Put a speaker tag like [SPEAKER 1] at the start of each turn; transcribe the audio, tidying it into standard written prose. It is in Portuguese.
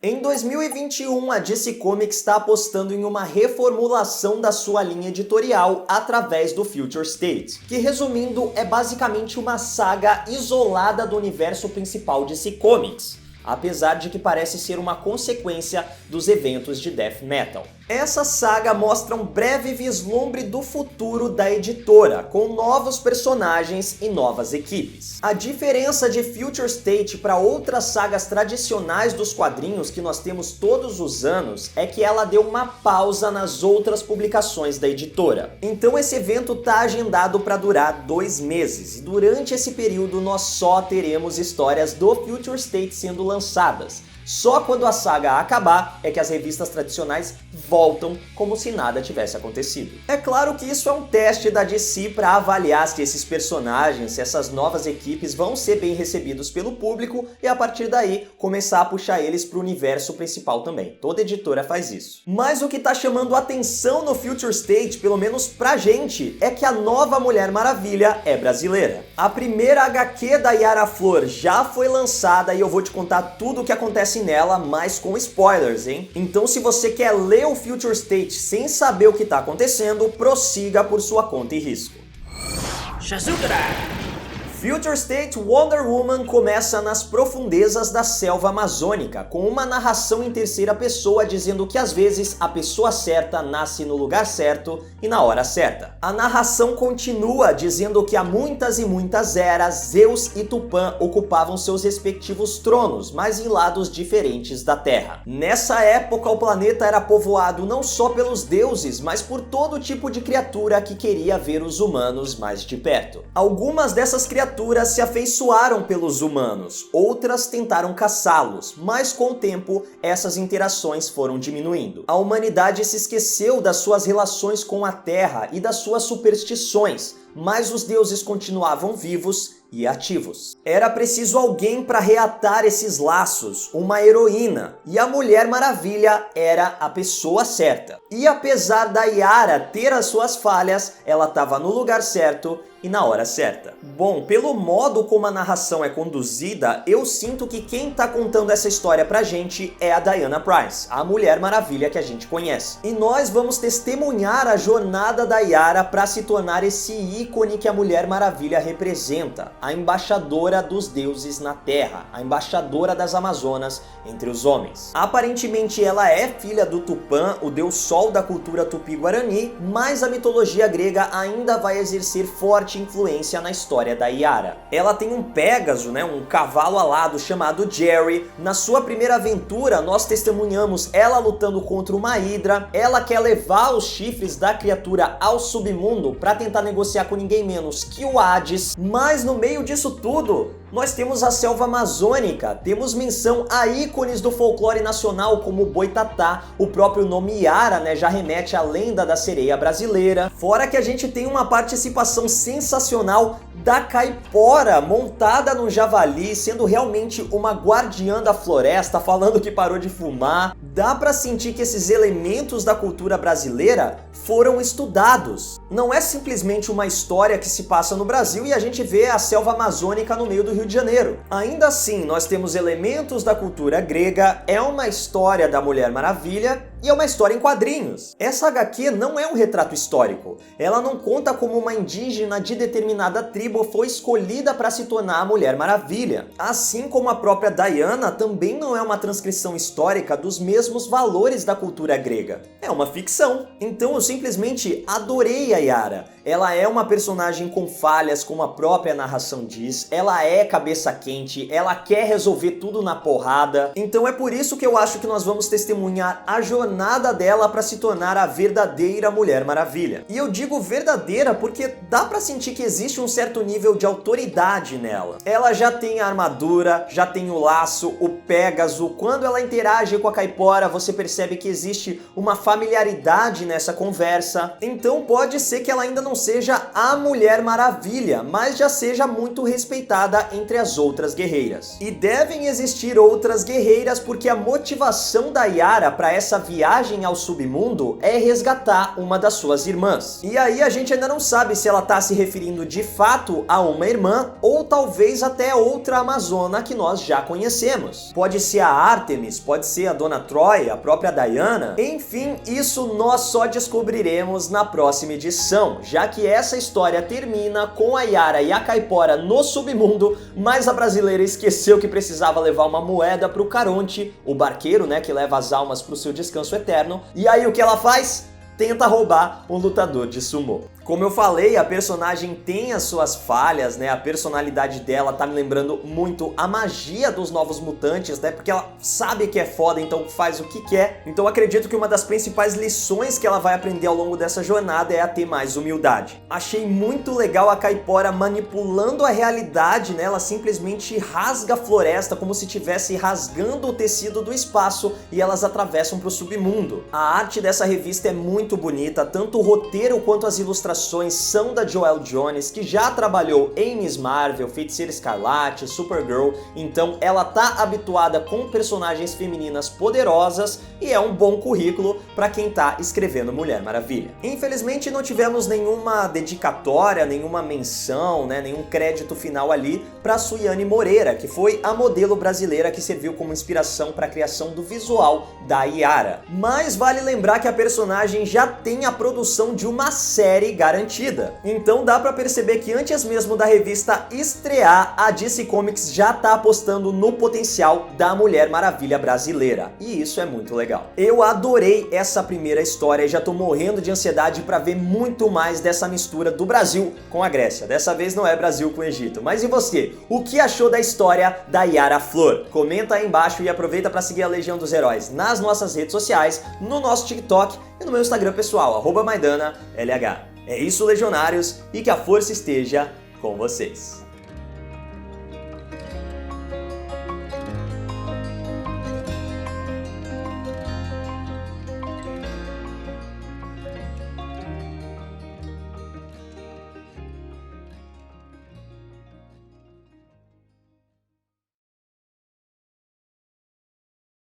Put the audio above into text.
[SPEAKER 1] Em 2021, a DC Comics está apostando em uma reformulação da sua linha editorial através do Future State, que, resumindo, é basicamente uma saga isolada do universo principal DC Comics, apesar de que parece ser uma consequência dos eventos de Death Metal. Essa saga mostra um breve vislumbre do futuro da editora, com novos personagens e novas equipes. A diferença de Future State para outras sagas tradicionais dos quadrinhos que nós temos todos os anos é que ela deu uma pausa nas outras publicações da editora. Então esse evento está agendado para durar 2 meses, e durante esse período nós só teremos histórias do Future State sendo lançadas. Só quando a saga acabar é que as revistas tradicionais voltam como se nada tivesse acontecido. É claro que isso é um teste da DC para avaliar se esses personagens, se essas novas equipes vão ser bem recebidos pelo público e a partir daí começar a puxar eles para o universo principal também. Toda editora faz isso. Mas o que está chamando atenção no Future State, pelo menos pra gente, é que a nova Mulher Maravilha é brasileira. A primeira HQ da Yara Flor já foi lançada e eu vou te contar tudo o que acontece nela, mas com spoilers, hein? Então se você quer ler o Future State sem saber o que está acontecendo, prossiga por sua conta e risco.
[SPEAKER 2] Shazukara!
[SPEAKER 1] Future State Wonder Woman começa nas profundezas da selva amazônica, com uma narração em terceira pessoa dizendo que às vezes a pessoa certa nasce no lugar certo e na hora certa. A narração continua dizendo que há muitas e muitas eras, Zeus e Tupã ocupavam seus respectivos tronos, mas em lados diferentes da Terra. Nessa época o planeta era povoado não só pelos deuses, mas por todo tipo de criatura que queria ver os humanos mais de perto. Algumas dessas criaturas se afeiçoaram pelos humanos, outras tentaram caçá-los, mas com o tempo essas interações foram diminuindo. A humanidade se esqueceu das suas relações com a Terra e das suas superstições, mas os deuses continuavam vivos e ativos. Era preciso alguém para reatar esses laços, uma heroína, e a Mulher Maravilha era a pessoa certa. E apesar da Yara ter as suas falhas, ela estava no lugar certo e na hora certa. Bom, pelo modo como a narração é conduzida, eu sinto que quem tá contando essa história pra gente é a Diana Prince, a Mulher Maravilha que a gente conhece. E nós vamos testemunhar a jornada da Yara para se tornar esse ícone que a Mulher Maravilha representa, a embaixadora dos deuses na Terra, a embaixadora das Amazonas entre os homens. Aparentemente ela é filha do Tupã, o deus sol da cultura tupi-guarani, mas a mitologia grega ainda vai exercer forte influência na história da Yara. Ela tem um Pégaso, um cavalo alado chamado Jerry. Na sua primeira aventura, nós testemunhamos ela lutando contra uma Hidra. Ela quer levar os chifres da criatura ao submundo para tentar negociar com ninguém menos que o Hades. Mas no meio disso tudo, nós temos a selva amazônica, temos menção a ícones do folclore nacional como o Boitatá, o próprio nome Yara, já remete à lenda da sereia brasileira. Fora que a gente tem uma participação sensacional da Caipora, montada no javali, sendo realmente uma guardiã da floresta, falando que parou de fumar. Dá pra sentir que esses elementos da cultura brasileira foram estudados. Não é simplesmente uma história que se passa no Brasil e a gente vê a selva amazônica no meio do Rio de Janeiro. Ainda assim, nós temos elementos da cultura grega, é uma história da Mulher Maravilha e é uma história em quadrinhos. Essa HQ não é um retrato histórico. Ela não conta como uma indígena de determinada tribo foi escolhida para se tornar a Mulher Maravilha. Assim como a própria Diana também não é uma transcrição histórica dos mesmos valores da cultura grega. É uma ficção. Então eu simplesmente adorei a Yara. Ela é uma personagem com falhas, como a própria narração diz. Ela é cabeça quente, ela quer resolver tudo na porrada. Então é por isso que eu acho que nós vamos testemunhar a jornada dela para se tornar a verdadeira Mulher Maravilha. E eu digo verdadeira porque dá pra sentir que existe um certo nível de autoridade nela. Ela já tem a armadura, já tem o laço, o Pégaso. Quando ela interage com a Caipora, você percebe que existe uma familiaridade nessa conversa. Então pode ser que ela ainda não seja a Mulher Maravilha, mas já seja muito respeitada entre as outras guerreiras. E devem existir outras guerreiras porque a motivação da Yara para essa viagem viagem ao submundo é resgatar uma das suas irmãs. E aí a gente ainda não sabe se ela tá se referindo de fato a uma irmã ou talvez até outra amazona que nós já conhecemos. Pode ser a Artemis, pode ser a Dona Troy, a própria Diana. Enfim, isso nós só descobriremos na próxima edição, já que essa história termina com a Yara e a Caipora no submundo, mas a brasileira esqueceu que precisava levar uma moeda pro Caronte, o barqueiro, né, que leva as almas pro seu descanso eterno. E aí o que ela faz? Tenta roubar um lutador de sumô. Como eu falei, a personagem tem as suas falhas, né? A personalidade dela tá me lembrando muito a magia dos Novos Mutantes, né? Porque ela sabe que é foda, então faz o que quer. Então acredito que uma das principais lições que ela vai aprender ao longo dessa jornada é a ter mais humildade. Achei muito legal a Caipora manipulando a realidade, né? Ela simplesmente rasga a floresta como se estivesse rasgando o tecido do espaço e elas atravessam pro submundo. A arte dessa revista é muito bonita, tanto o roteiro quanto as ilustrações são da Joelle Jones, que já trabalhou em Miss Marvel, Feiticeira Escarlate, Supergirl, então ela tá habituada com personagens femininas poderosas e é um bom currículo para quem tá escrevendo Mulher Maravilha. Infelizmente não tivemos nenhuma dedicatória, nenhuma menção, né, nenhum crédito final ali para Suiane Moreira, que foi a modelo brasileira que serviu como inspiração para a criação do visual da Yara. Mas vale lembrar que a personagem já tem a produção de uma série garantida. Então dá pra perceber que antes mesmo da revista estrear, a DC Comics já tá apostando no potencial da Mulher Maravilha brasileira. E isso é muito legal. Eu adorei essa primeira história e já tô morrendo de ansiedade pra ver muito mais dessa mistura do Brasil com a Grécia. Dessa vez não é Brasil com Egito. Mas e você? O que achou da história da Yara Flor? Comenta aí embaixo e aproveita pra seguir a Legião dos Heróis nas nossas redes sociais, no nosso TikTok e no meu Instagram pessoal, @MaidannaLH. É isso, legionários, e que a força esteja com vocês.